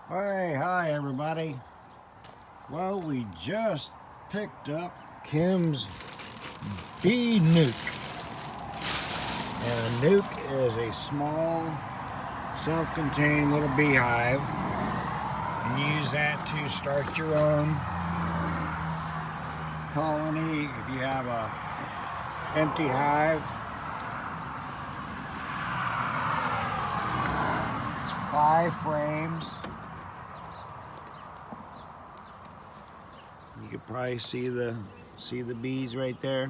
Hey, hi everybody. Well, we just picked up Kim's bee nuke. And a nuke is a small, self-contained little beehive. You can use that to start your own colony if you have a empty hive. It's 5 frames. You can probably see the bees right there.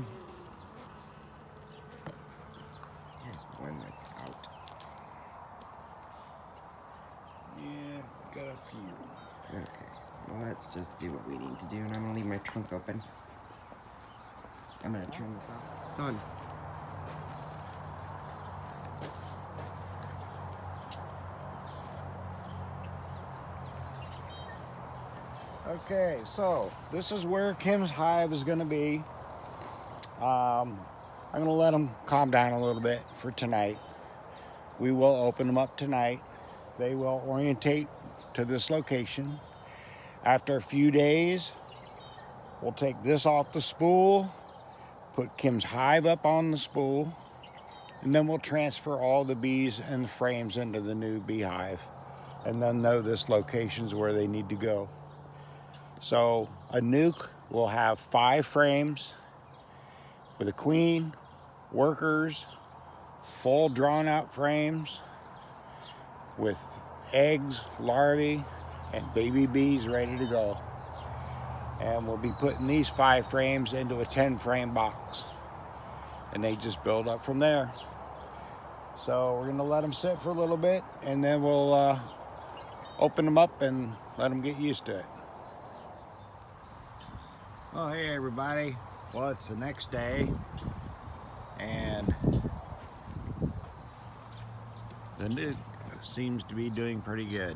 There's one that's out. Yeah, got a few. Okay, well let's just do what we need to do, and I'm gonna leave my trunk open. I'm gonna turn this off. Done. Okay, so this is where Kim's hive is going to be. I'm going to let them calm down a little bit for tonight. We will open them up tonight. They will orientate to this location. After a few days, we'll take this off the spool, put Kim's hive up on the spool, and then we'll transfer all the bees and the frames into the new beehive, and then know this location's where they need to go. So a nuke will have 5 frames with a queen, workers, full drawn out frames with eggs, larvae, and baby bees ready to go. And we'll be putting these 5 frames into a 10 frame box. And they just build up from there. So we're gonna let them sit for a little bit, and then we'll open them up and let them get used to it. Oh, hey everybody. Well, it's the next day, and the nuke seems to be doing pretty good.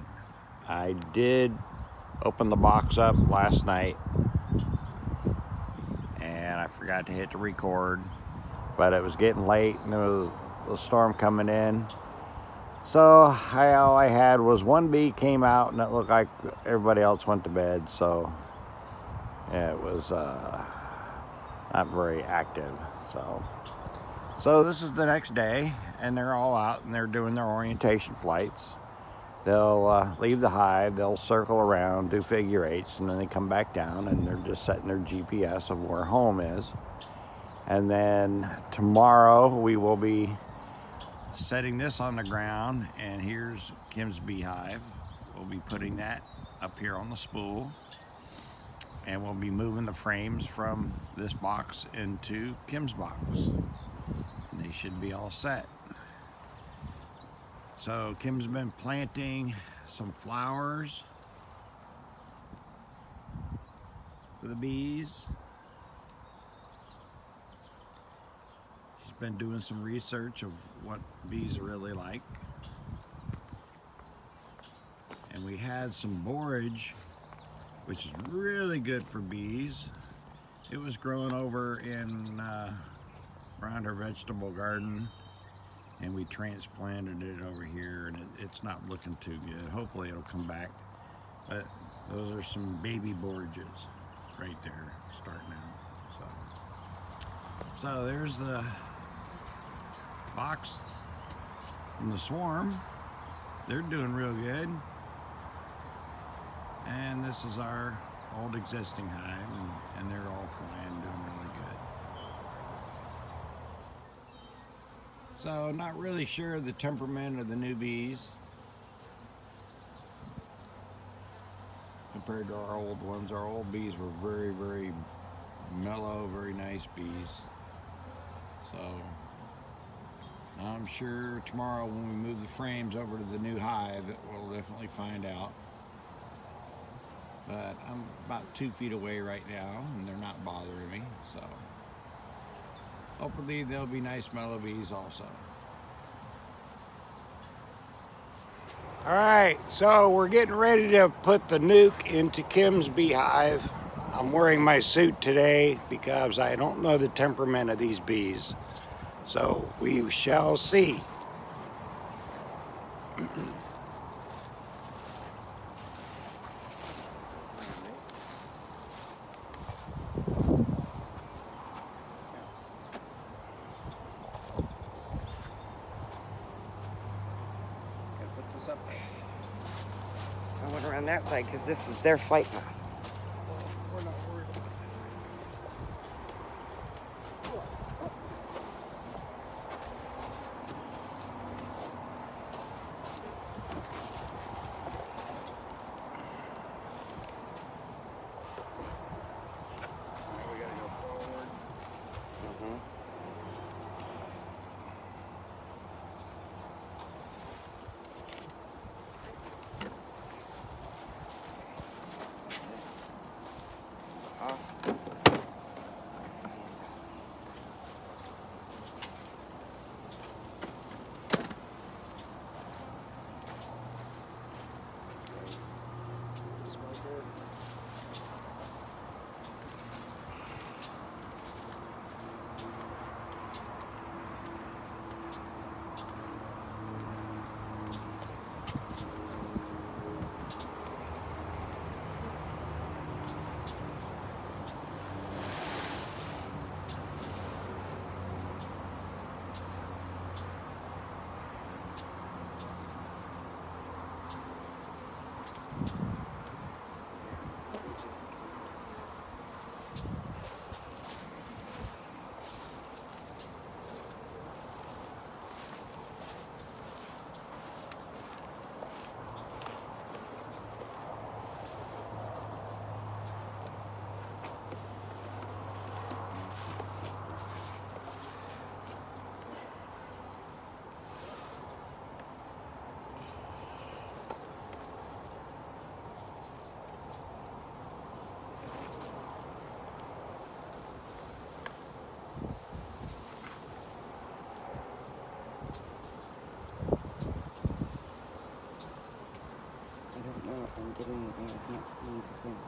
I did open the box up last night, and I forgot to hit the record, but it was getting late, and there was a storm coming in. So all I had was one bee came out, and it looked like everybody else went to bed, so it was not very active. So this is the next day, and they're all out and they're doing their orientation flights. They'll leave the hive, they'll circle around, do figure 8s, and then they come back down, and they're just setting their GPS of where home is. And then tomorrow we will be setting this on the ground, and here's Kim's beehive. We'll be putting that up here on the spool, and we'll be moving the frames from this box into Kim's box. And they should be all set. So Kim's been planting some flowers for the bees. She's been doing some research of what bees really like. And we had some borage, which is really good for bees. It was growing over in around her vegetable garden, and we transplanted it over here, and it's not looking too good. Hopefully it'll come back. But those are some baby borages right there starting out. So there's the box and the swarm. They're doing real good. And this is our old existing hive, and they're all flying, doing really good. So not really sure of the temperament of the new bees compared to our old ones. Our old bees were very, very mellow, very nice bees. So I'm sure tomorrow when we move the frames over to the new hive, we'll definitely find out. But I'm about 2 feet away right now, and they're not bothering me, so hopefully they'll be nice mellow bees also. All right, so we're getting ready to put the nuke into Kim's beehive. I'm wearing my suit today because I don't know the temperament of these bees. So we shall see. separate. I went around that side because this is their flight path. Well, we're not worried about that. Now we gotta go forward. Mm-hmm. Off. Smoker. I don't know if I'm getting anything. I can't see the thing.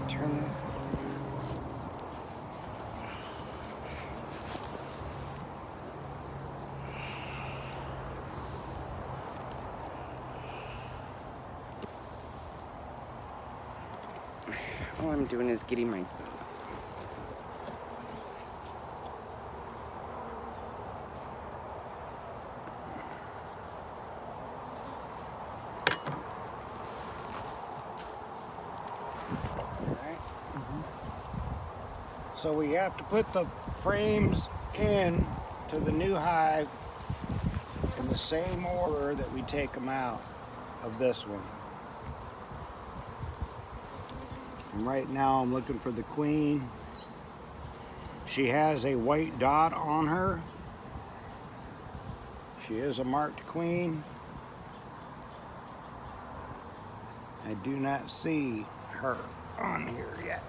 Turn this. All I'm doing is getting myself. Alright. So we have to put the frames in to the new hive in the same order that we take them out of this one. And right now I'm looking for the queen. She has a white dot on her. She is a marked queen. I do not see her on here yet.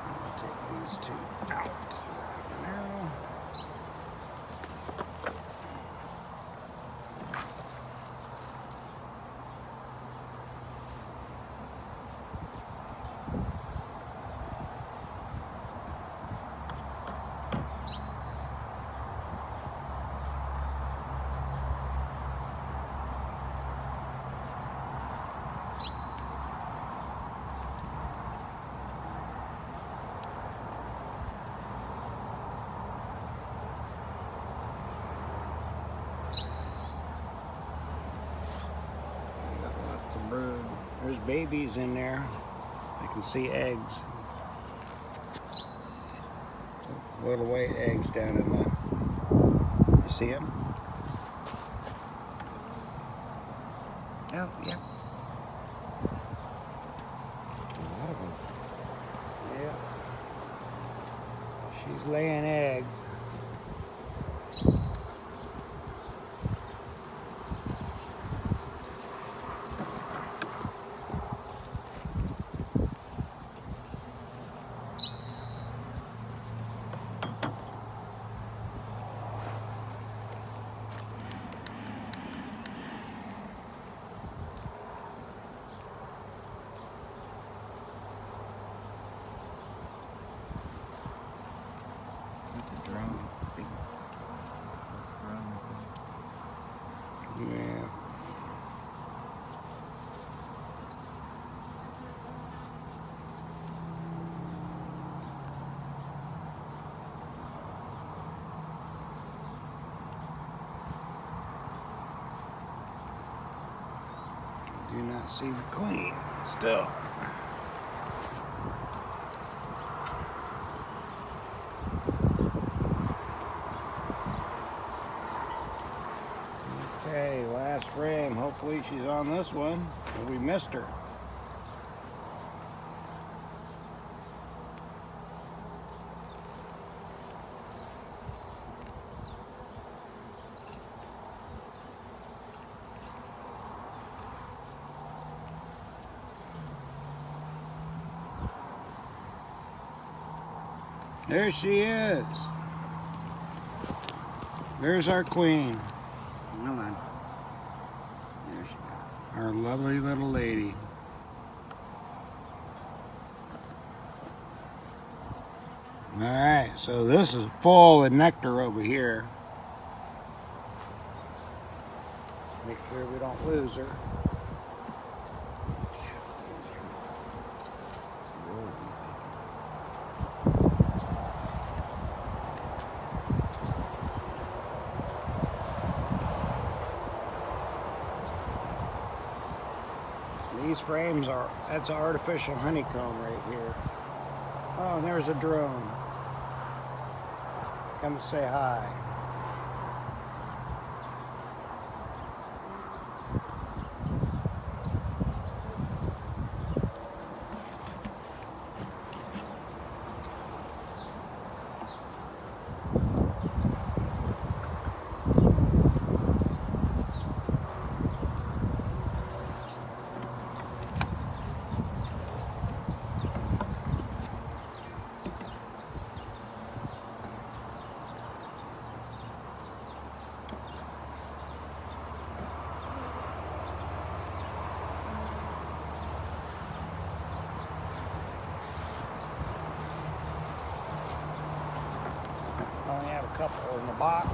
I'll take these two out now. Lots of brood. There's babies in there. I can see eggs. Little white eggs down in the. You see them? Oh, yeah. A lot of them. Yeah. She's laying eggs. That's a drone. Do not see the queen still. Okay, last frame. Hopefully she's on this one. We missed her. There she is. There's our queen. Hold on. There she goes. Our lovely little lady. Alright, so this is full of nectar over here. Make sure we don't lose her. These frames are, that's an artificial honeycomb right here. Oh, there's a drone. Come say hi. I only have a couple in the box.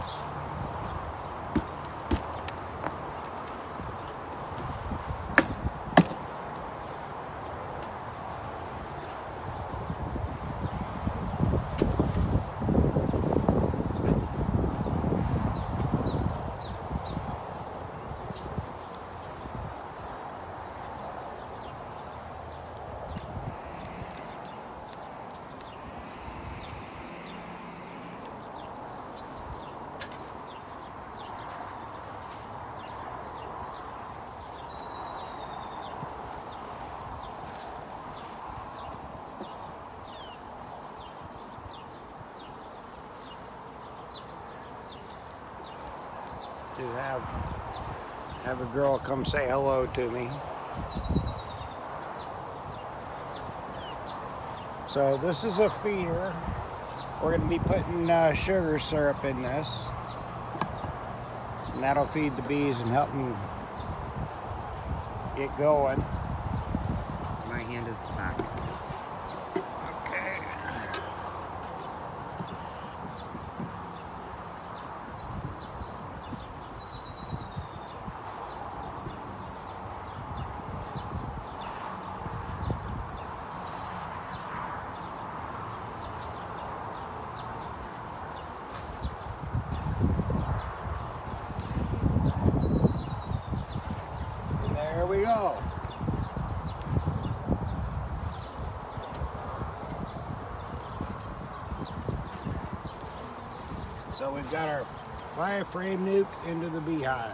To have a girl come say hello to me. So this is a feeder. We're going to be putting sugar syrup in this, and that'll feed the bees and help them get going. My hand is the back. Okay. There we go. So we've got our 5-frame nuke into the beehive.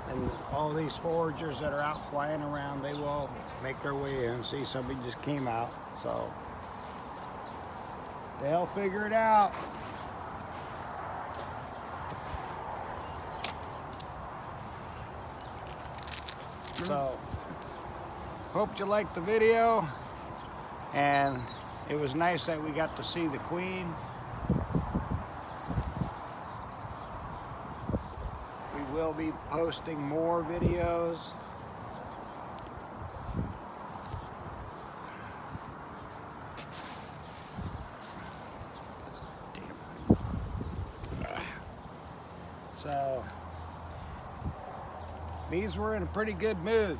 And all these foragers that are out flying around, they will make their way in. See, somebody just came out, so they'll figure it out. So, hope you liked the video, and it was nice that we got to see the queen. We will be posting more videos. So, bees were in a pretty good mood.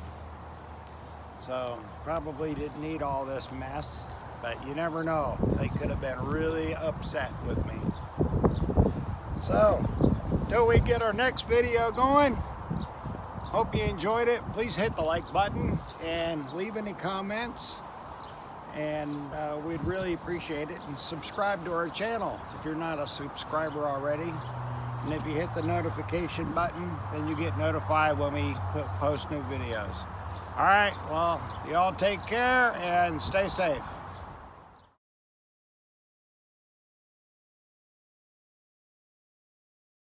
So, probably didn't need all this mess. but you never know. They could have been really upset with me. So, till we get our next video going, hope you enjoyed it. Please hit the like button and leave any comments. And we'd really appreciate it. And subscribe to our channel if you're not a subscriber already. And if you hit the notification button, then you get notified when we post new videos. All right, well, y'all take care and stay safe.